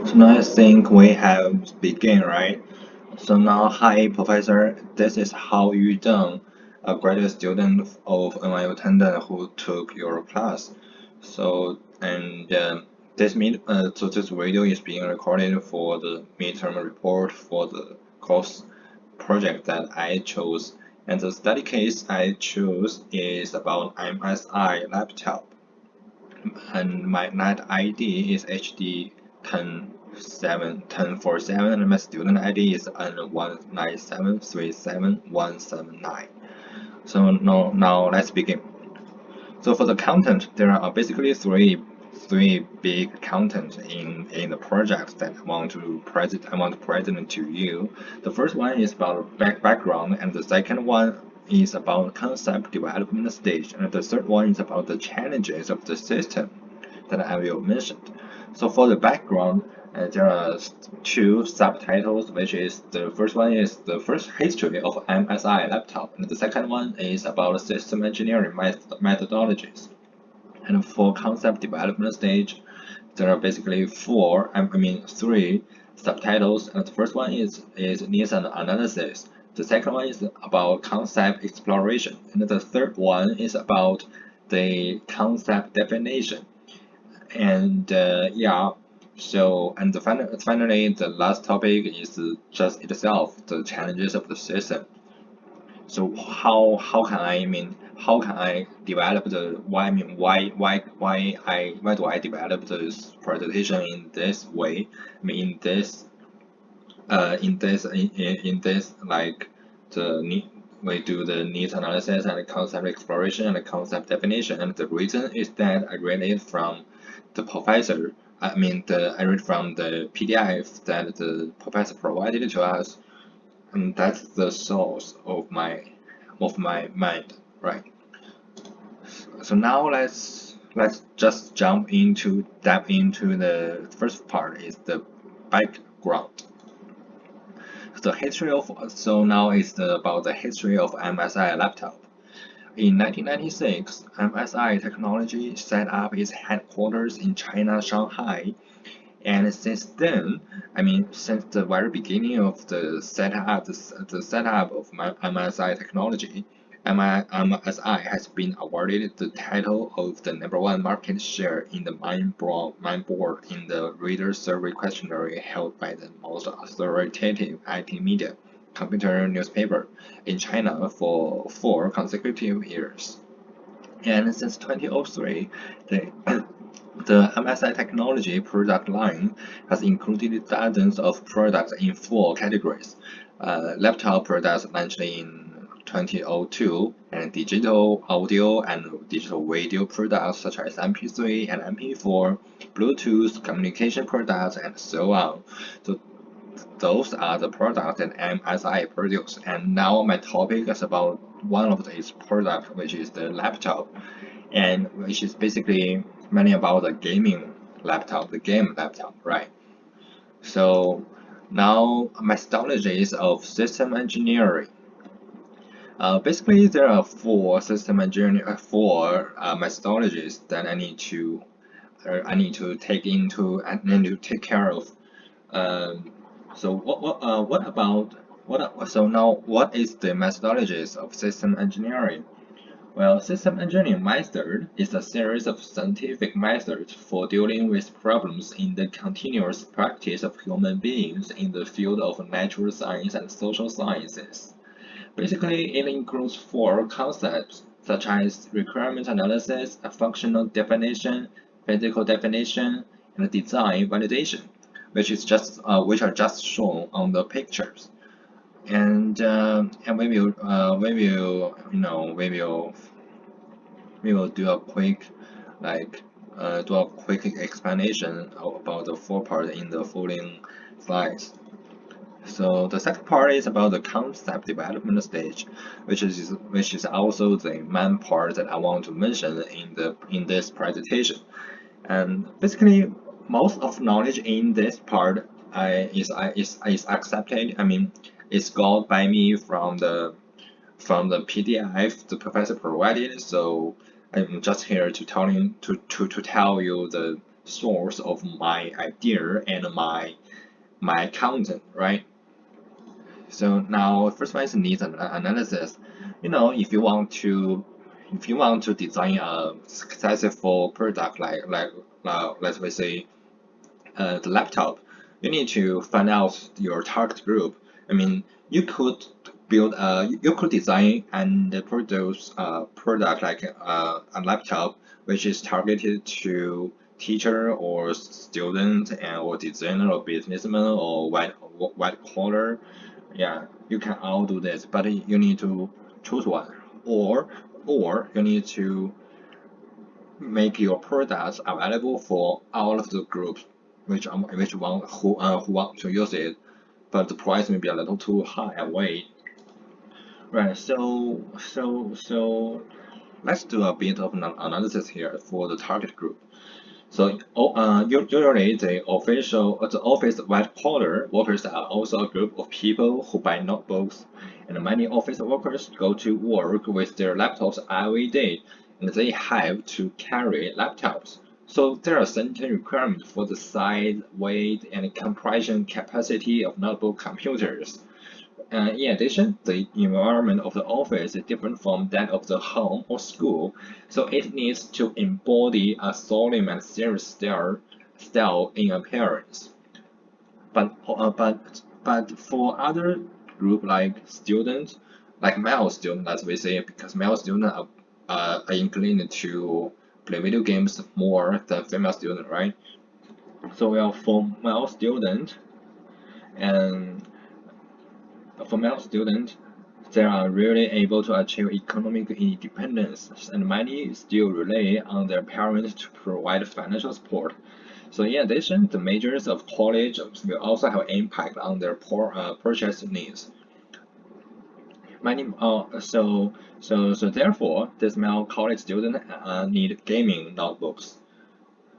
So now I think we have begun, right? So now, hi, Professor. This is HaoyuDeng, a graduate student of NYU Tandon who took your class. So and so this video is being recorded for the midterm report for the course project that I chose. And the study case I chose is about MSI laptop, and my NAT ID is HD 1047, and my student ID is N197377179. So now let's begin. So for the content, there are basically three big content in the project that I want to present to you. The first one is about background, and the second one is about concept development stage, and the third one is about the challenges of the system that I will mention. So for the background, there are two subtitles, which is the first one is the first history of MSI laptop, and the second one is about system engineering methodologies. And for concept development stage, there are basically three subtitles. And the first one is needs an analysis. The second one is about concept exploration, and the third one is about the concept definition. And yeah, so and finally, the last topic is just itself, the challenges of the system. So how can how can I develop the why do I develop this presentation in this way? I mean in this like the need we do the needs analysis and concept exploration and concept definition, and the reason is that I read it from the professor. I read from the PDF that the professor provided to us, and that's the source of my mind, right? So now let's just dive into the first part is the background. The history of so now is about the history of MSI laptop. In 1996, MSI Technology set up its headquarters in China, Shanghai, and since then, since the very beginning of the setup of MSI Technology, MSI has been awarded the title of the #1 market share in the Mindboard in the Reader Survey Questionnaire held by the most authoritative IT media, computer newspaper, in China for 4 consecutive years. And since 2003, the the MSI Technology product line has included dozens of products in 4 categories. Laptop products launched in 2002, and digital audio and digital video products such as MP3 and MP4, Bluetooth communication products, and so on. So those are the products that MSI produce. And now my topic is about one of these products, which is the laptop, and which is basically mainly about the gaming laptop, the game laptop, right? So now methodologies of system engineering. Basically, there are four methodologies that I need to take care of. So what is the methodologies of system engineering? Well, system engineering method is a series of scientific methods for dealing with problems in the continuous practice of human beings in the field of natural science and social sciences. Basically, it includes 4 concepts such as requirement analysis, a functional definition, physical definition, and design validation, which are just shown on the pictures. And we will do a quick explanation about the 4 parts in the following slides. So the second part is about the concept development stage, which is also the main part that I want to mention in this presentation. And basically, most of knowledge in this part is accepted. It's got by me from the PDF the professor provided. So I'm just here to tell you source of my idea and my content, right? So now first one is needs analysis. If you want to design a successful product like let's say the laptop, you need to find out your target group. I mean, you could design and produce a product like a laptop which is targeted to teacher or student and or designer or businessman or white collar. Yeah, you can all do this, but you need to choose one, or you need to make your products available for all of the groups who want to use it, but the price may be a little too high. Wait, right? So let's do a bit of an analysis here for the target group. So usually the office white collar workers are also a group of people who buy notebooks, and many office workers go to work with their laptops every day, and they have to carry laptops. So there are certain requirements for the size, weight, and compression capacity of notebook computers. In addition, the environment of the office is different from that of the home or school, so it needs to embody a solemn and serious style in appearance. But for other group like students, like male students, as we say, because male students are inclined to play video games more than female students, right? So well, for male student and for male students, they are rarely able to achieve economic independence, and many still rely on their parents to provide financial support. So in addition, the majors of college will also have impact on their purchase needs. So therefore, this male college student need gaming notebooks.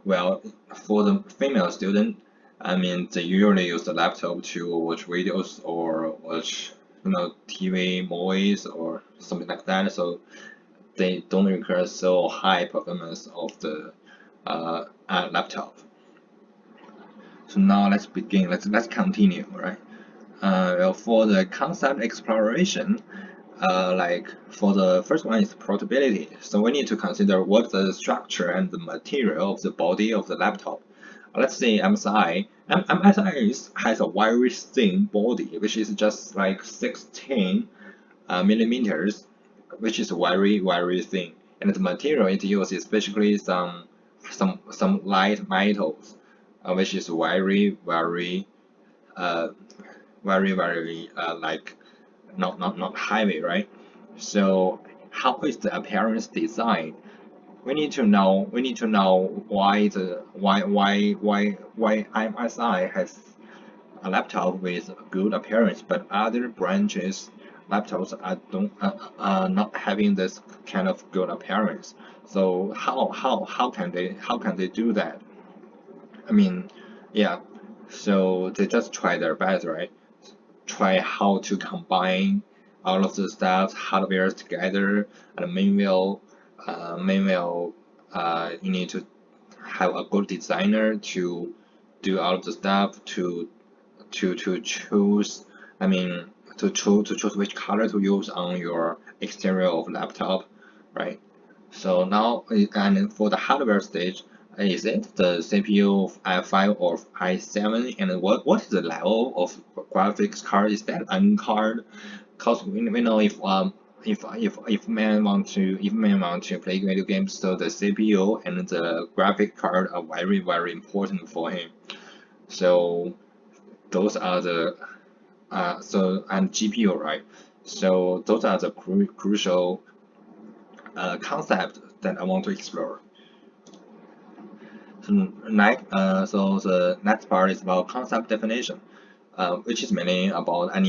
Well, for the female student, I mean, they usually use the laptop to watch videos or watch, TV movies or something like that. So they don't require so high performance of the laptop. So now let's begin. Let's continue, right? Well, for the concept exploration, like for the first one is portability. So we need to consider what the structure and the material of the body of the laptop. Let's say MSI. MSI has a very thin body, which is just like 16 millimeters, which is very thin. And the material it uses is basically some light metals, which is uh, very like not heavy, right? So how is the appearance design? We need to know why MSI has a laptop with good appearance, but other branches laptops are not having this kind of good appearance. So how can they do that? I mean, yeah. So they just try their best, right? Try how to combine all of the stuff, hardware together, and meanwhile, you need to have a good designer to do all of the stuff to choose. I mean, to choose which color to use on your exterior of laptop, right? So now, and for the hardware stage, is it the CPU i5 or i7, and what is the level of graphics card? Is that N card? Cause we know if man want to play video games, so the CPU and the graphic card are very important for him. So those are the and GPU, right? So those are the crucial concept that I want to explore. So the next part is about concept definition, which is mainly about I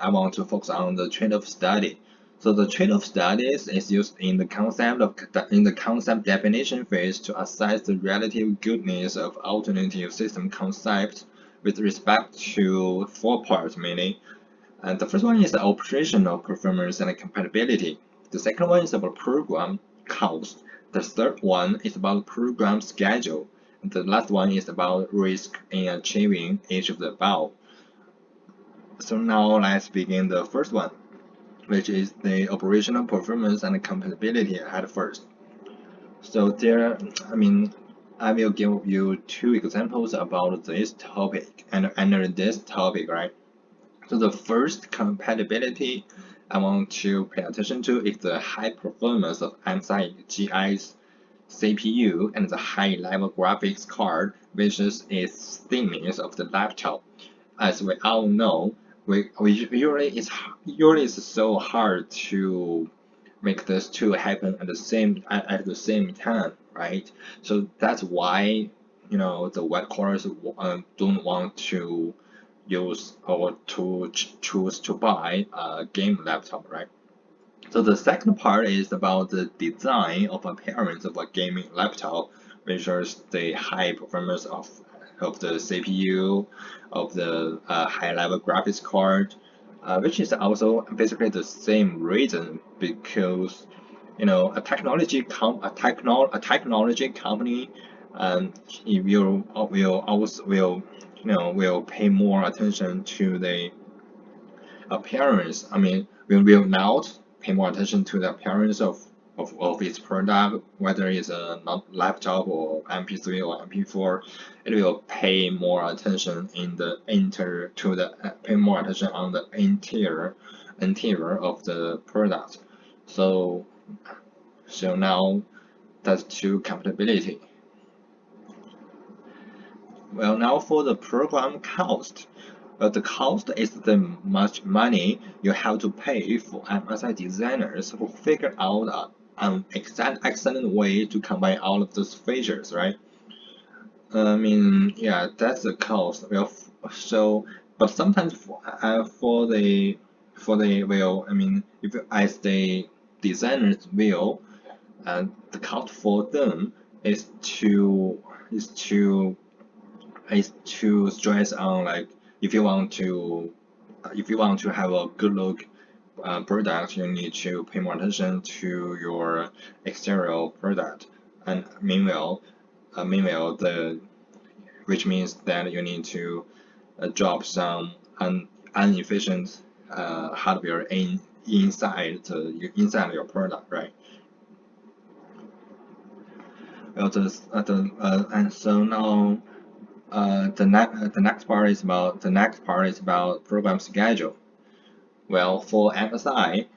want to focus on the trade-off study. So the trade-off studies is used in the concept definition phase to assess the relative goodness of alternative system concepts with respect to four parts mainly. And the first one is the operational performance and compatibility. The second one is about program cost. The third one is about program schedule. The last one is about risk in achieving each of the above. So now let's begin the first one, which is the operational performance and compatibility at first. So there, I will give you two examples about this topic and under this topic, right? So the first compatibility I want to pay attention to is the high performance of MSI GI's CPU and the high-level graphics card versus its thickness of the laptop. As we all know, usually it's so hard to make those two happen at the same time, right? So that's why the white collars don't want to use or to choose to buy a game laptop, right? So the second part is about the design of appearance of a gaming laptop, which is the high performance of the CPU, of the high-level graphics card, which is also basically the same reason because a technology company it will pay more attention to the appearance. Will not pay more attention to the appearance of its product, whether it's a laptop or MP3 or MP4. It will pay more attention pay more attention on the interior of the product. So now that's to compatibility. Well, now for the program cost. The cost is the much money you have to pay for MSI designers who figure out an excellent way to combine all of those features, right? Yeah, that's the cost. Well, but sometimes if as the designers will, the cost for them is to stress on, like, if you want to have a good look product, you need to pay more attention to your exterior product, and meanwhile which means that you need to drop some inefficient hardware inside your product, right? Well, and so now the next part is about program schedule. Well, for MSI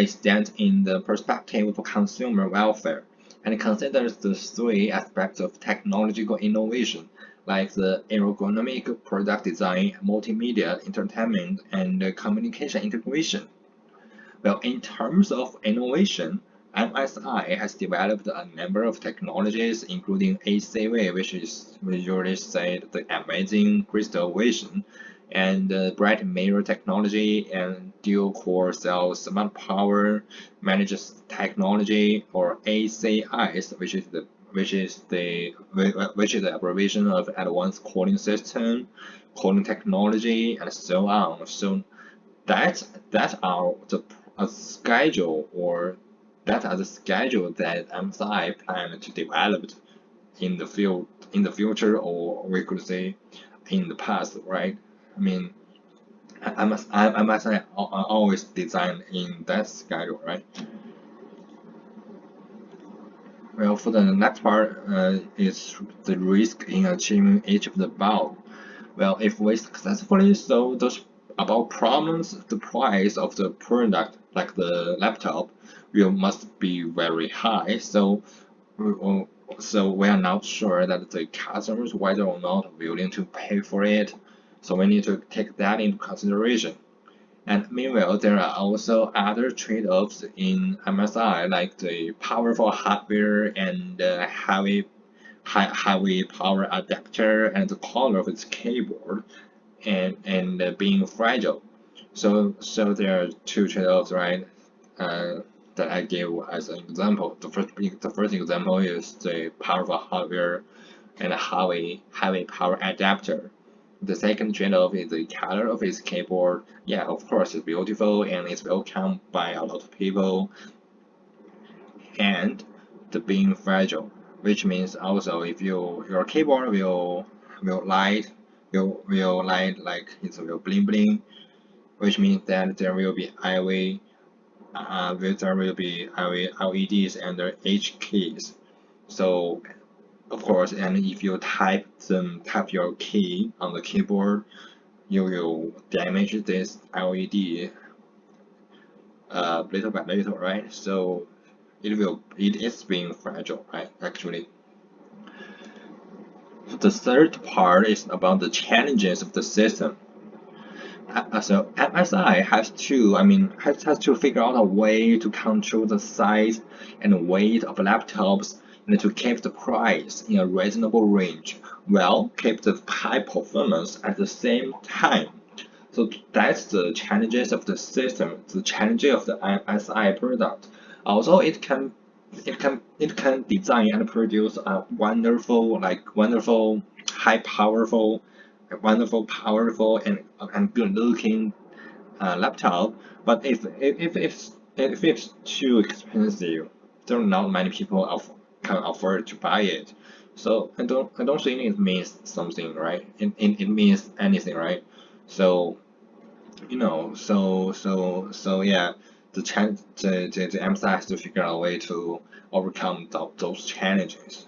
stands in the perspective of consumer welfare and considers the three aspects of technological innovation, like the ergonomic product design, multimedia entertainment, and communication integration. Well, in terms of innovation, MSI has developed a number of technologies, including ACV, which is usually said the amazing crystal vision, and bright mirror technology, and dual core cell smart power managed technology, or ACIs, which is the abbreviation of advanced cooling system, cooling technology, and so on. So that's our a schedule or that are the schedule that MSI plan to develop in the future, or we could say in the past, right? MSI always design in that schedule, right? Well, for the next part is the risk in achieving each of the above. Well, if we successfully solve those above problems, the price of the product, like the laptop, must be very high. So we are not sure that the customers whether or not willing to pay for it. So we need to take that into consideration. And meanwhile, there are also other trade-offs in MSI, like the powerful hardware and heavy power adapter and the color of its keyboard, and being fragile. So there are two trade-offs, right? That I gave as an example. The first example is the powerful hardware and a heavy power adapter. The second trade-off is the color of its keyboard. Yeah, of course, it's beautiful and it's welcomed by a lot of people. And the being fragile, which means also if your keyboard will light like it will bling bling, which means that there will be IV there will be LEDs under each keys. So of course, and if you type your key on the keyboard, you will damage this LED little by little, right? So it is being fragile, right? Actually. The third part is about the challenges of the system. So MSI has to figure out a way to control the size and weight of laptops and to keep the price in a reasonable range, while keep the high performance at the same time. So that's the challenges of the system, the challenges of the MSI product. Also, it can design and produce a wonderful, high powerful, and good looking laptop. But if it's too expensive, there are not many people can afford to buy it. So I don't think it means something, right? It means anything, right? So yeah, the emphasize has to figure out a way to overcome those challenges.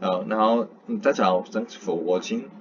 Now that's all. Thanks for watching.